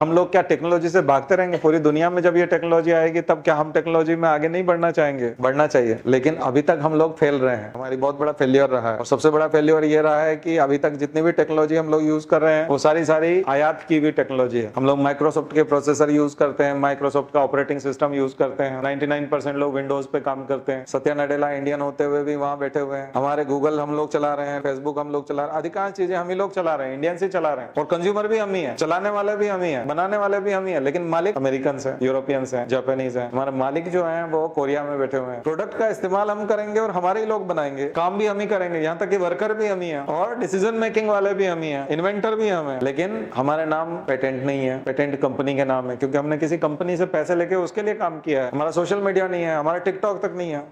हम लोग क्या टेक्नोलॉजी से भागते रहेंगे? पूरी दुनिया में जब ये टेक्नोलॉजी आएगी तब क्या हम टेक्नोलॉजी में आगे नहीं बढ़ना चाहेंगे? बढ़ना चाहिए, लेकिन अभी तक हम लोग फेल रहे हैं। हमारी बहुत बड़ा फेलियर रहा है, और सबसे बड़ा फेलियर ये रहा है कि अभी तक जितनी भी टेक्नोलॉजी हम लोग यूज कर रहे हैं वो सारी आयात की भी टेक्नोलॉजी है। हम लोग माइक्रोसॉफ्ट के प्रोसेसर यूज करते हैं, माइक्रोसॉफ्ट का ऑपरेटिंग सिस्टम यूज करते हैं। 99% लोग विंडोज पे काम करते हैं। सत्या नडेला इंडियन होते हुए भी वहां बैठे हुए हैं। हमारे गूगल हम लोग चला रहे हैं, फेसबुक हम लोग चला रहे हैं, अधिकांश चीजें हम ही लोग चला रहे हैं, इंडियंस ही चला रहे हैं। और कंज्यूमर भी हम ही है, चलाने वाले भी हम ही है, बनाने वाले भी हम ही है, लेकिन मालिक अमेरिकन है, यूरोपियंस है, जापानीज है। हमारे मालिक जो है वो कोरिया में बैठे हुए हैं। प्रोडक्ट का इस्तेमाल हम करेंगे और हमारे ही लोग बनाएंगे, काम भी हम ही करेंगे, यहाँ तक कि वर्कर भी हम ही है, और डिसीजन मेकिंग वाले भी हम ही है, इन्वेंटर भी हम है। लेकिन हमारे नाम पेटेंट नहीं है, पेटेंट कंपनी के नाम है, क्योंकि हमने किसी कंपनी से पैसे लेके उसके लिए काम किया है। हमारा सोशल मीडिया नहीं है, हमारा टिकटॉक तक नहीं है,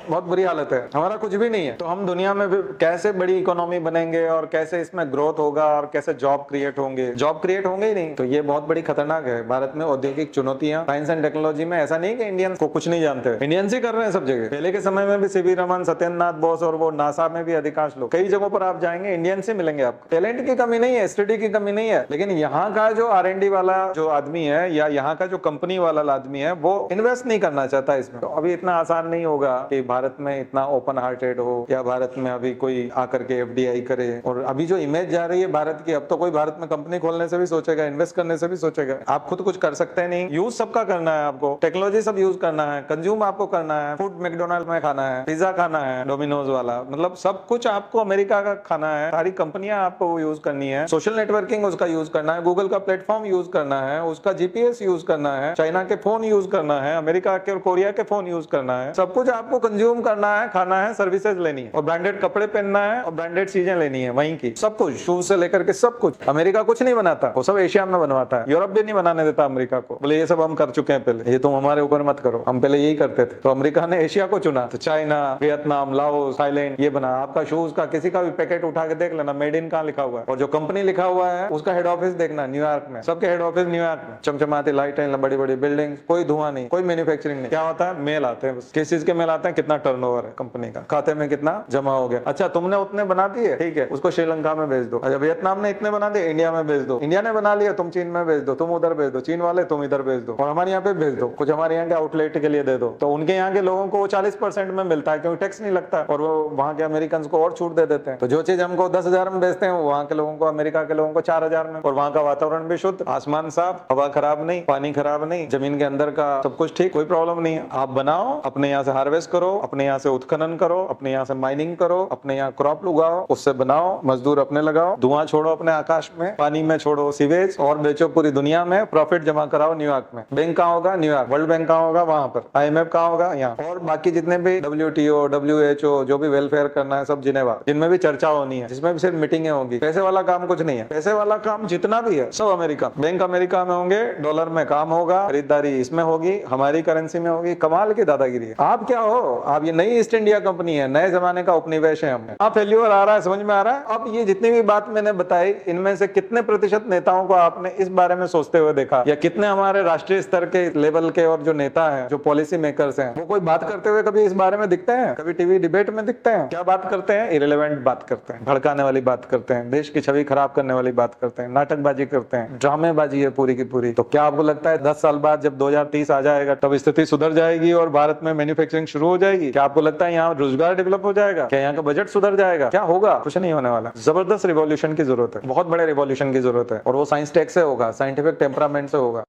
बहुत बुरी हालत है, हमारा कुछ भी नहीं है। तो हम दुनिया में कैसे बड़ी इकोनॉमी बनेंगे और कैसे इसमें ग्रोथ होगा और कैसे जॉब क्रिएट होंगे? जॉब क्रिएट होंगे ही नहीं। तो ये बहुत बड़ी खतरनाक है। भारत में औद्योगिक चुनौतियां, साइंस एंड टेक्नोलॉजी में ऐसा नहीं कि इंडियंस को कुछ नहीं जानते, इंडियंस ही कर रहे हैं सब जगह। पहले के समय में भी सीवी रमन, सत्येंद्रनाथ बोस और वो नासा में भी अधिकांश लोग, कई जगहों पर आप जाएंगे इंडियंस ही मिलेंगे आपको। टैलेंट की कमी नहीं है, एसटीडी की कमी नहीं है, लेकिन यहाँ का जो R&D वाला जो आदमी है या यहाँ का जो कंपनी वाला आदमी है वो इन्वेस्ट नहीं करना चाहता इसमें। तो अभी इतना आसान नहीं होगा कि भारत में इतना ओपन हार्टेड हो, या भारत में अभी कोई आकर के FDI करे। और अभी जो इमेज जा रही है भारत की, अब तो कोई भारत में कंपनी खोलने से भी सोचेगा, इन्वेस्ट करने से भी सोचेगा। आप खुद कुछ कर सकते हैं नहीं, यूज सबका करना है आपको, टेक्नोलॉजी सब यूज करना है, कंज्यूम आपको करना है। फूड मैकडोनल्ड में खाना है, पिज्जा खाना है, डोमिनोज वाला, मतलब सब कुछ आपको अमेरिका का खाना है, सारी कंपनियां आपको यूज करनी है, सोशल नेटवर्किंग उसका यूज करना है, गूगल का प्लेटफॉर्म यूज करना है, उसका GPS यूज करना है, चाइना के फोन यूज करना है, अमेरिका के और कोरिया के फोन यूज करना है। सब कुछ आपको कंज्यूम करना है, खाना है, सर्विसेज लेनी है, और ब्रांडेड कपड़े पहनना है, और ब्रांडेड चीजें लेनी है वहीं की। सब कुछ, शूज से लेकर के सब कुछ। अमेरिका कुछ नहीं बनाता, वो सब एशिया में बनवाता है। यूरोप भी नहीं बनाने देता अमेरिका को, बोले ये सब हम कर चुके हैं पहले, ये तुम हमारे ऊपर मत करो, हम पहले यही करते थे। तो अमेरिका ने एशिया को चुना, तो चाइना, वियतनाम, लाओस, थाईलैंड ये बना। आपका शूज का किसी का भी पैकेट उठा के देख लेना, मेड इन कहाँ लिखा हुआ है, और जो कंपनी लिखा हुआ है उसका हेड ऑफिस देखना न्यूयॉर्क में। सबके हेड ऑफिस न्यूयॉर्क में, चमचमाती लाइटें, बड़ी बड़ी बिल्डिंग, कोई धुआं नहीं, कोई मैन्युफैक्चरिंग नहीं। क्या होता है? मेल आते हैं बस। किस चीज के मेल आते हैं? कितना टर्नओवर है कंपनी का, खाते में कितना जमा हो गया। अच्छा, तुमने उतने बना दिए, ठीक है, उसको श्रीलंका में भेज दो। अच्छा, वियतनाम ने इतने बना दिए, इंडिया में भेज दो। इंडिया ने बना लिया, तुम चीन में भेज दो, तुम उधर भेज दो, चीन वाले तुम इधर भेज दो, और हमारे यहाँ पे भेज दो। कुछ हमारे यहाँ के आउटलेट के लिए दे दो, तो उनके यहाँ के लोगों को 40% में मिलता है, क्योंकि टैक्स नहीं लगता, और वो वहाँ के अमेरिकन को और छूट दे देते हैं। तो जो चीज हमको 10,000 में बेचते हैं, वहाँ के लोगों को, अमेरिका के लोगों को 4,000 में। और वहाँ का वातावरण भी शुद्ध, आसमान साफ, हवा खराब नहीं, पानी खराब नहीं, जमीन के अंदर का सब कुछ ठीक, कोई प्रॉब्लम नहीं है। आप बनाओ, अपने यहाँ से हार्वेस्ट करो, अपने यहाँ से उत्खनन करो, अपने यहाँ से माइनिंग करो, अपने यहाँ क्रॉप उगाओ, उससे बनाओ, मजदूर अपने लगाओ, धुआं छोड़ो अपने आकाश में, पानी में छोड़ो सीवेज, और बेचो पूरी दुनिया में, प्रॉफिट जमा कराओ न्यूयॉर्क में। बैंक कहाँ होगा? न्यूयॉर्क। वर्ल्ड बैंक कहाँ होगा? वहां पर। IMF कहाँ होगा? यहाँ। और बाकी जितने भी WTO, WHO, जो भी वेलफेयर करना है सब जिनेवा, जिनमें भी चर्चा होनी है, जिसमें भी सिर्फ मीटिंगें होंगी। पैसे वाला काम कुछ नहीं है, पैसे वाला काम जितना भी है सब अमेरिका। बैंक अमेरिका में होंगे, डॉलर में काम होगा, खरीदारी इसमें होगी, हमारी करेंसी में होगी। कमाल की दादागिरी है। आप क्या हो? आप ये नई ईस्ट इंडिया कंपनी है, नए जमाने का उपनिवेश है हमने। आप फेल्यूर आ रहा है, समझ में आ रहा है? अब ये जितनी भी बात मैंने बताई, इनमें से कितने प्रतिशत नेताओं को आपने इस बारे में सोचते हुए देखा, या कितने हमारे राष्ट्रीय स्तर के लेवल के और जो नेता हैं, जो पॉलिसी मेकर्स हैं, वो कोई बात करते हुए कभी इस बारे में दिखते हैं? कभी टीवी डिबेट में दिखते हैं? क्या बात करते हैं? इरेलेवेंट बात करते हैं, भड़काने वाली बात करते हैं, देश की छवि खराब करने वाली बात करते हैं, नाटकबाजी करते हैं, ड्रामेबाजी है पूरी की पूरी। तो क्या आपको लगता है 10 साल बाद जब 2030 आ जाएगा तब स्थिति सुधर जाएगी और भारत में मैन्युफैक्चरिंग शुरू हो जाएगी? क्या आपको लगता है यहाँ रोजगार डेवलप हो जाएगा? क्या यहाँ का बजट सुधर जाएगा? क्या होगा? कुछ नहीं होने वाला। जबरदस्त रिवॉल्यूशन की जरूरत है, बहुत बड़े रिवॉल्यूशन की जरूरत है, और वो साइंस टेक से होगा, साइंटिफिक टेम्परामेंट से होगा।